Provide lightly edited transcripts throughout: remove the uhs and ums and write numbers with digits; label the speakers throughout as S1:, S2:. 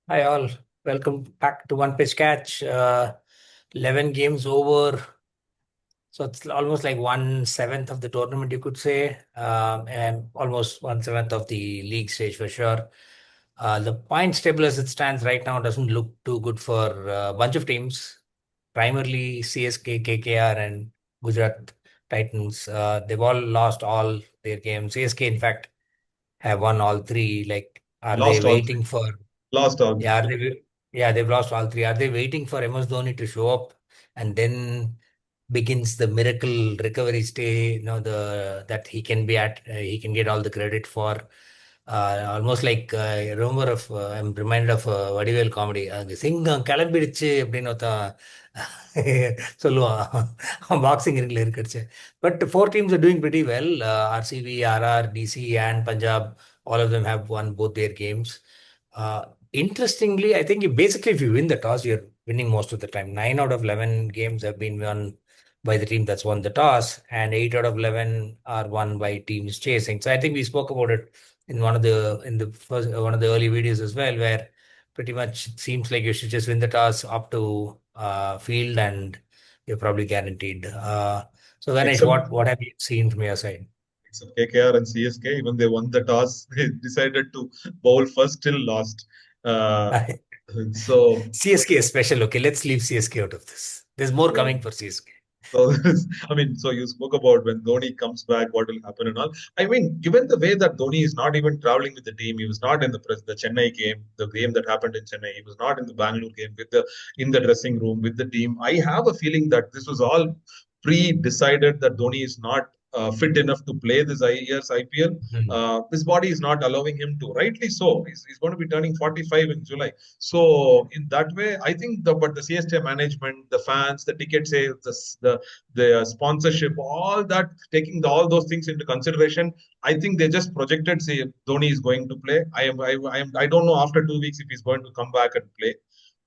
S1: Hi all, welcome back to One Pitch Catch. 11 games over, so it's almost like 1/7 of the tournament, you could say, and almost 1/7 of the league stage for sure. The points table as it stands right now doesn't look too good for a bunch of teams, primarily CSK, KKR, and Gujarat Titans. They've all lost all their games. CSK, in fact, have won all three. Like, are they
S2: Lost all three.
S1: waiting for?
S2: Lost all
S1: Yeah,
S2: three.
S1: they've lost all three. Are they waiting for MS Dhoni to show up and then begins the miracle recovery stay? That he can be at, he can get all the credit for. Almost like I'm reminded of Vadivel comedy அங்க சிங்கம் கிளம்பிடுச்சு அப்படின்னு ஒருத்தன் சொல்லுவான் boxing ரிங்ல இருக்கிறச்சு. But four teams are doing pretty well. RCB, RR, DC, and Punjab, all of them have won both their games. Uh, Interestingly, I think if you win the toss, you're winning most of the time. 9 out of 11 games have been won by the team that's won the toss, and 8 out of 11 are won by teams chasing. So I think we spoke about it in the first one of the early videos as well, where pretty much it seems like you should just win the toss up to field, and you're probably guaranteed. So Ganesh,
S2: Except
S1: what have you seen from your side?
S2: except KKR and CSK, even they won the toss, they decided to bowl first, still lost. Uh, so
S1: CSK is special. Okay, let's leave CSK out of this. There's more
S2: so
S1: coming for CSK.
S2: so I mean, so you spoke about when Dhoni comes back, what will happen and all. I mean, given the way that Dhoni is not even traveling with the team, he was not in the Chennai game, the game that happened in Chennai. He was not in the Bangalore game with the in the dressing room with the team. I have a feeling that this was all pre-decided that Dhoni is not fit enough to play this year's IPL.
S1: Mhm.
S2: His body is not allowing him to. Rightly so. He's going to be turning 45 in July. So in that way, I think the CSK management, the fans, the ticket sales, the sponsorship, all that, taking all those things into consideration, I think they just projected say Dhoni is going to play. I don't know after 2 weeks if he's going to come back and play.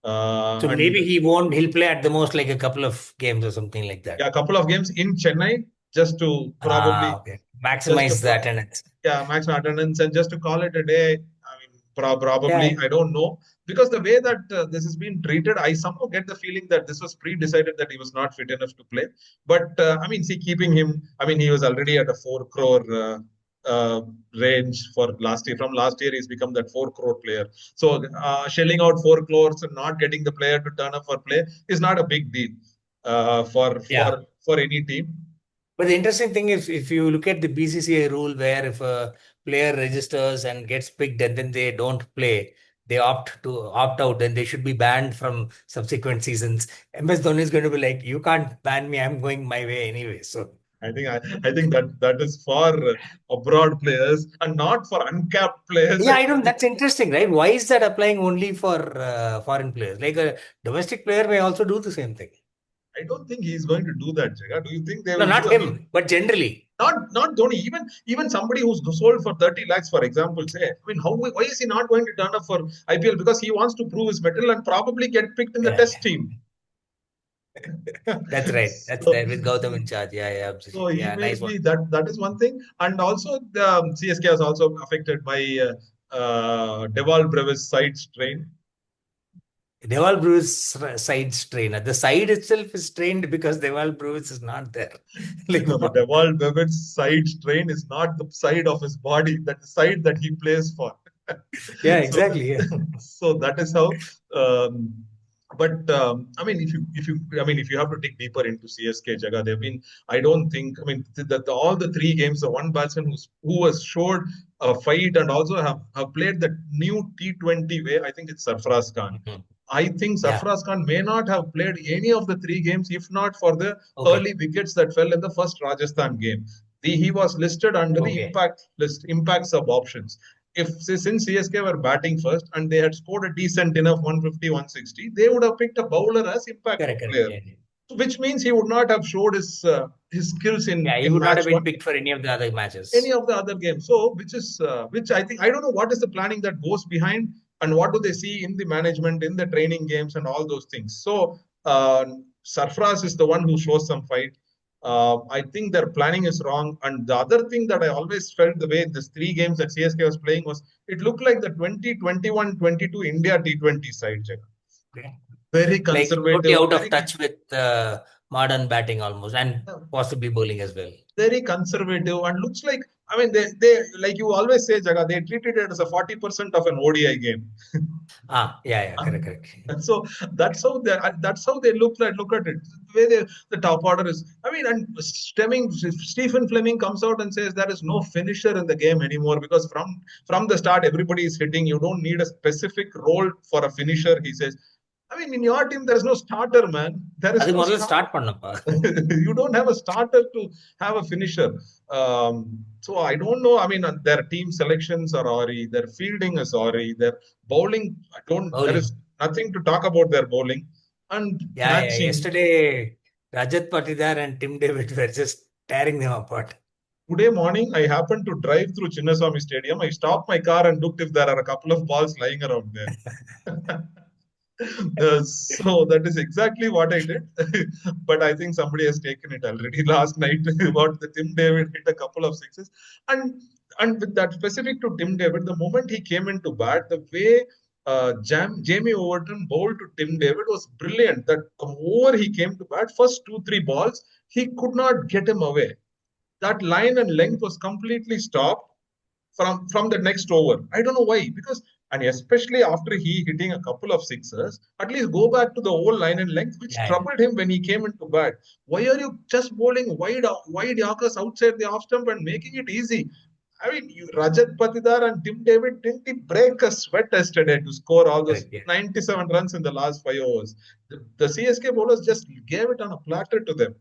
S1: So
S2: And
S1: maybe he won't. He'll play at the most like a couple of games or something like
S2: yeah,
S1: that.
S2: a couple of games in Chennai just to
S1: Ah,
S2: probably
S1: okay.
S2: just to
S1: Maximize that, and it's
S2: yeah, max attendance and just to call it a day. I mean, probably
S1: yeah.
S2: I don't know because the way that this has been treated, I somehow get the feeling that this was pre-decided that he was not fit enough to play. But I mean, see, keeping him, I mean, he was already at a 4 crore. Uh, Range for last year. From last year, he's become that 4 crore player. So shelling out 4 crores and not getting the player to turn up for play is not a big deal
S1: Yeah.
S2: for any team.
S1: But the interesting thing is, if you look at the BCCI rule, where if a player registers and gets picked and then they don't play, they opt out, then they should be banned from subsequent seasons. MS Dhoni is going to be like, you can't ban me. I'm going my way anyway. So
S2: I think that is for abroad players and not for uncapped players.
S1: yeah, I don't. That's interesting, right? Why is that applying only for foreign players? Like a domestic player may also do the same thing.
S2: I don't think he's going to do that, Jaga. Do you think they
S1: No,
S2: will
S1: not
S2: do? I mean,
S1: him, but generally.
S2: not Dhoni. Even somebody who's sold for 30 lakhs, for example, say. I mean, why is he not going to turn up for IPL? Because he wants to prove his mettle and probably get picked in the
S1: Yeah,
S2: test team.
S1: that's right. That's
S2: so
S1: right. With Gautam in charge. Yeah, yeah,
S2: so
S1: absolutely.
S2: he
S1: Yeah,
S2: may
S1: nice one.
S2: be that is one thing, and also the CSK is also affected by Deval Brevis side strain.
S1: Deval Brewis side strainer. The side itself is strained because Deval Brewis is not there. Like
S2: No, the
S1: what?
S2: Deval Bevan's side strain is not the side of his body, that the side that he plays for.
S1: Yeah,
S2: so,
S1: exactly. Yeah.
S2: so that is how. Um, but I mean, if you have to dig deeper into CSK, Jaga, they've been. I don't think. I mean, all the three games, the one batsman who has showed a fight and also have played the new T20 way. I think it's Sarfaraz Khan.
S1: Mhm.
S2: I think
S1: Yeah.
S2: Sarfaraz Khan may not have played any of the three games if not for the
S1: Okay.
S2: early wickets that fell in the first Rajasthan game. He was listed under the
S1: Okay.
S2: impact list, impact sub options. If since CSK were batting first and they had scored a decent enough 150, 160, they would have picked a bowler as impact
S1: Correct. Correct.
S2: player,
S1: Yeah, yeah.
S2: which means he would not have showed his skills
S1: Yeah, he
S2: in
S1: would not
S2: match
S1: have
S2: one,
S1: been picked for any of the other
S2: any
S1: matches.
S2: of the other games. So, which I think I don't know what is the planning that goes behind, and what do they see in the management, in the training games, and all those things. So, Sarfraz is the one who shows some fight. I think their planning is wrong. And the other thing that I always felt the way this three games that CSK was playing was it looked like the 2021-22 India T20 side, Jaga.
S1: Okay.
S2: Very
S1: Like totally
S2: conservative,
S1: out of
S2: very
S1: touch with modern batting almost, and possibly bowling as well.
S2: very conservative, and looks like, I mean, they like you always say, Jaga, they treated it as a 40% of an ODI game.
S1: Yeah, yeah, correct, correct.
S2: So that's how they look at it. The way the top order is. I mean, and Stephen Fleming comes out and says there is no finisher in the game anymore because from the start everybody is hitting. You don't need a specific role for a finisher. He says. I mean, in your team there is no starter, man. There is
S1: அது
S2: no
S1: முதல்ல
S2: start.
S1: Start பண்ணப்பா.
S2: You don't have a starter to have a finisher. So I don't know. I mean, their team selections are sorry, their fielding is sorry, their bowling. I don't. There is
S1: Bowling.
S2: nothing to talk about their bowling and
S1: Yeah, yeah.
S2: catching.
S1: Yesterday, Rajat Patidar and Tim David were just tearing them apart.
S2: Today morning, I happened to drive through Chinnaswamy Stadium. I stopped my car and looked if there are a couple of balls lying around there. So that is exactly what I did. But I think somebody has taken it already. Last night, what the Tim David hit a couple of sixes. And with that specific to Tim David, the moment he came into bat, the way Jamie Overton bowled to Tim David was brilliant. That over he came to bat, first two, three balls, he could not get him away. That line and length was completely stopped from the next over. I don't know why, because and especially after he hitting a couple of sixes, at least go back to the old line and length, which
S1: Yeah, yeah.
S2: troubled him when he came into bat. Why are you just bowling wide Yorkers outside the off stump and making it easy? I mean, Rajat Patidar and Tim David didn't break a sweat yesterday to score all those
S1: Correct, yeah.
S2: 97 runs in the last 5 overs. The CSK bowlers just gave it on a platter to them.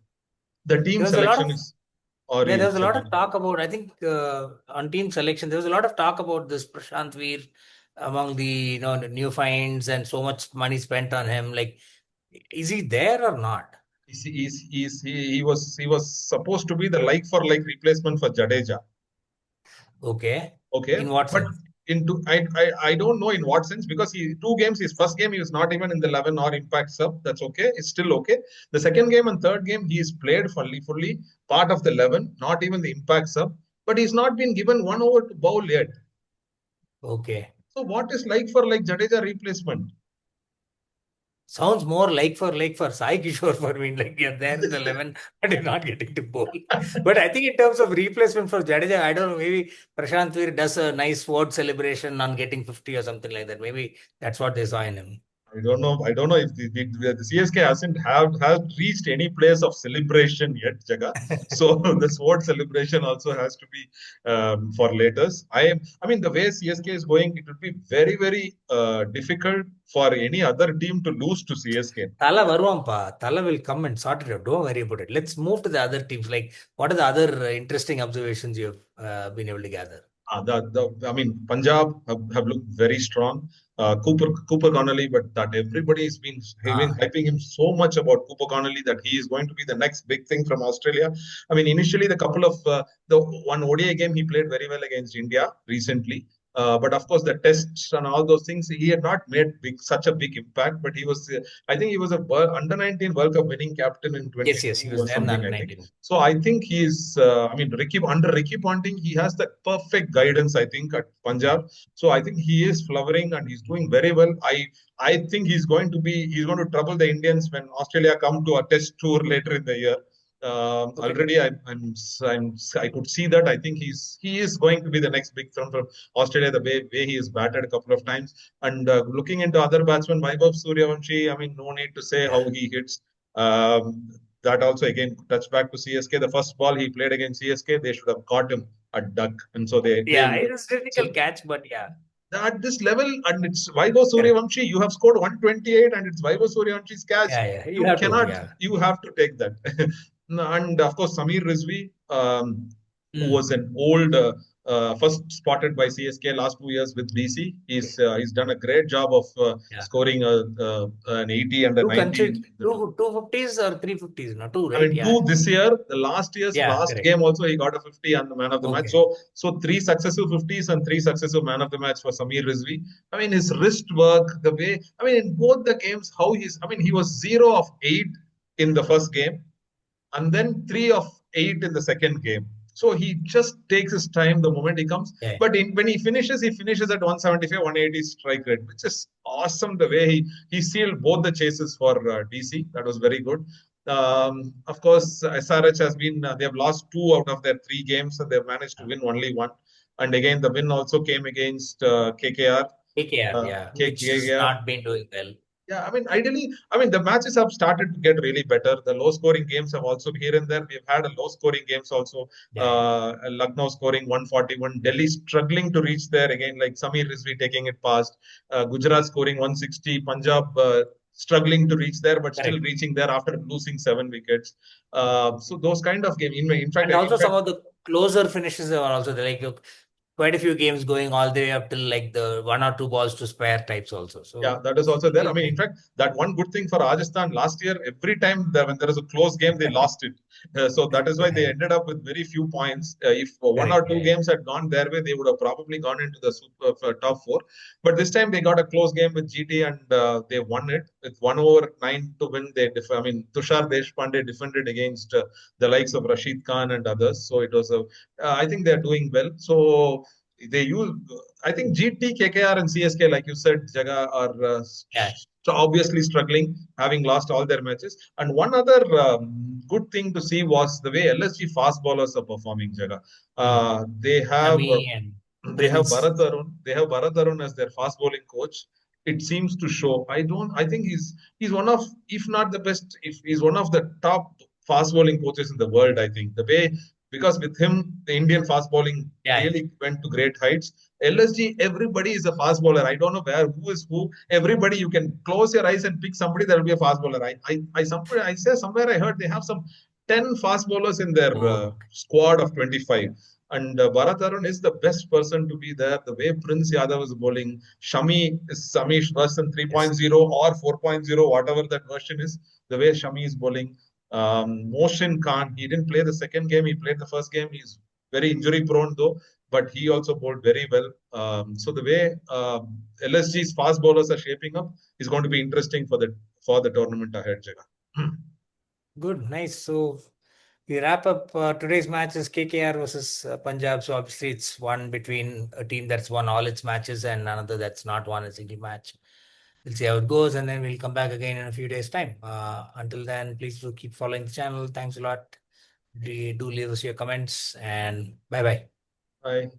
S2: The team
S1: There was a lot
S2: selection
S1: of
S2: is,
S1: Yeah, there
S2: sorry,
S1: was a lot of
S2: Samir.
S1: talk about, I think, on team selection, there was a lot of talk about this Prashant Veer among the, the new finds and so much money spent on him. Like, is he there or not?
S2: He was supposed to be the like for like replacement for Jadeja.
S1: Okay.
S2: Okay,
S1: In what
S2: but
S1: sense?
S2: into I don't know in what sense because he two games his first game he was not even in the 11 or impact sub. That's okay. It's still okay. The second game and third game he is played fully part of the 11, not even the impact sub. But he's not been given one over to bowl yet.
S1: Okay.
S2: So what is like for like Jadeja replacement?
S1: Sounds more like for Sai Kishore for me. Like you're there in the 11, but you're not getting to bowl. But I think in terms of replacement for Jadeja, I don't know, maybe Prashant Veer does a nice sword celebration on getting 50 or something like that. Maybe that's what they saw in him.
S2: I don't know. I don't know if the CSK hasn't have reached any place of celebration yet, Jaga. So the sword celebration also has to be for later. I mean, the way CSK is going, it would be very difficult for any other team to lose to CSK.
S1: Thala வருவான்பா. Thala will come and sort it out. Don't worry about it. Let's move to the other teams. Like, what are the other interesting observations you've been able to gather?
S2: I mean, Punjab have looked very strong. Cooper Connolly, but that everybody has been
S1: Ah,
S2: hyping him so much about Cooper Connolly that he is going to be the next big thing from Australia. I mean, initially the couple of the one ODI game he played very well against India recently. But of course, the tests and all those things, he had not made such a big impact. But he was, I think, he was a under 19 World Cup winning captain in
S1: yes,
S2: 22
S1: yes, he was
S2: or
S1: there in the
S2: something.
S1: under
S2: I think
S1: 19.
S2: so. I think he's. I mean, under Ricky Ponting, he has the perfect guidance. I think at Punjab. So I think he is flowering and he's doing very well. I think he's going to trouble the Indians when Australia come to a test tour later in the year.
S1: Okay.
S2: Already, I could see that. I think he is going to be the next big threat for Australia. The way he has batted a couple of times, and looking into other batsmen, Vaibhav Suryavanshi. I mean, no need to say how he hits. That also again touch back to CSK. The first ball he played against CSK, they should have caught him at duck, and so they
S1: Yeah, it was a difficult
S2: so
S1: catch, but yeah,
S2: at this level, and it's Vaibhav
S1: correct.
S2: Suryavanshi, you have scored 128, and it's Vaibhav Suryavanshi catch.
S1: Yeah, yeah, you have to, yeah.
S2: You have to take that. And of course, Samir Rizvi, who
S1: Mm,
S2: was an old, first spotted by CSK last 2 years with BC.
S1: okay.
S2: He's done a great job of
S1: Yeah.
S2: scoring an 80 and a
S1: Two
S2: 90
S1: country,
S2: in the two.
S1: two fifties or 350s, no, two,
S2: I
S1: right?
S2: mean,
S1: Yeah.
S2: two this year. The last year's
S1: Yeah,
S2: last
S1: correct.
S2: game also he got a 50 and the man of the match.
S1: Okay.
S2: So three successive 50s and three successive man of the match for Samir Rizvi. I mean, his wrist work, the way. I mean, in both the games, how he's. I mean, he was 0 of 8 in the first game. and then 3 of 8 in the second game. So he just takes his time the moment he comes.
S1: Yeah.
S2: But when he finishes at 175, 180 strike rate, which is awesome. The way he sealed both the chases for DC, that was very good. Of course, SRH has been they have lost 2 out of their 3 games, and they've managed to win only one. And again, the win also came against KKR.
S1: KKR, yeah, which has
S2: KKR.
S1: not been doing well.
S2: Yeah, I mean, ideally, I mean, the matches have started to get really better. The low scoring games have also here and there. We've had a low scoring games also.
S1: Yeah,
S2: Lucknow scoring 141, Delhi struggling to reach there again, like Samir Rizvi taking it past, Gujarat scoring 160, Punjab struggling to reach there, but still
S1: correct.
S2: reaching there after losing 7 wickets. So those kind of games,
S1: And also
S2: in
S1: some
S2: fact,
S1: of the closer finishes are also there, like quite a few games going all the way up till like the 1 or 2 balls to spare types also.
S2: yeah,
S1: So
S2: that is also
S1: it
S2: there. I
S1: will
S2: mean, in
S1: be,
S2: fact, that one good thing for Rajasthan last year, every time when there is a close game, they lost it. So that is why they
S1: yeah,
S2: ended up with very few points. If one
S1: correct.
S2: or two
S1: Yeah,
S2: games had gone their way, they would have probably gone into the top four. But this time they got a close game with GT and they won it with 1 over 9 to win. I mean, Tushar Deshpande defended against the likes of Rashid Khan and others. So it was I think they are doing well. So they use I think GT, KKR, and CSK, like you said, Jaga, are
S1: yeah.
S2: obviously struggling, having lost all their matches. And one other good thing to see was the way LSG fast bowlers are performing, Jaga.
S1: Mm. Shami and
S2: They have
S1: Prince.
S2: Bharat Arun. They have Bharat Arun as their fast bowling coach. It seems to show. I don't. I think he's one of, if not the best, if he's one of the top fast bowling coaches in the world. I think the way, because with him the Indian fast bowling
S1: Yeah.
S2: really went to great heights. LSG, everybody is a fast bowler. I don't know who is who. Everybody, you can close your eyes and pick somebody that will be a fast bowler. I say somewhere I heard they have some 10 fast bowlers in their
S1: Oh,
S2: squad of 25. And Bharat Arun is the best person to be there. The way Prince Yadav is bowling, Shami's version
S1: yes.
S2: 3.0 or 4.0, whatever that version is, the way Shami is bowling. Mohsin Khan, he didn't play the second game, he played the first game. He's very injury prone though, but he also bowled very well. So the way LSG's fast bowlers are shaping up is going to be interesting for the tournament ahead, Jaga.
S1: Good, nice. So we wrap up today's match is KKR versus Punjab. So obviously it's one between a team that's won all its matches and another that's not won a single match. We'll see how it goes, and then we'll come back again in a few days' time. Until then, please do keep following the channel. Thanks a lot. Do leave us your comments, and bye bye.
S2: Bye.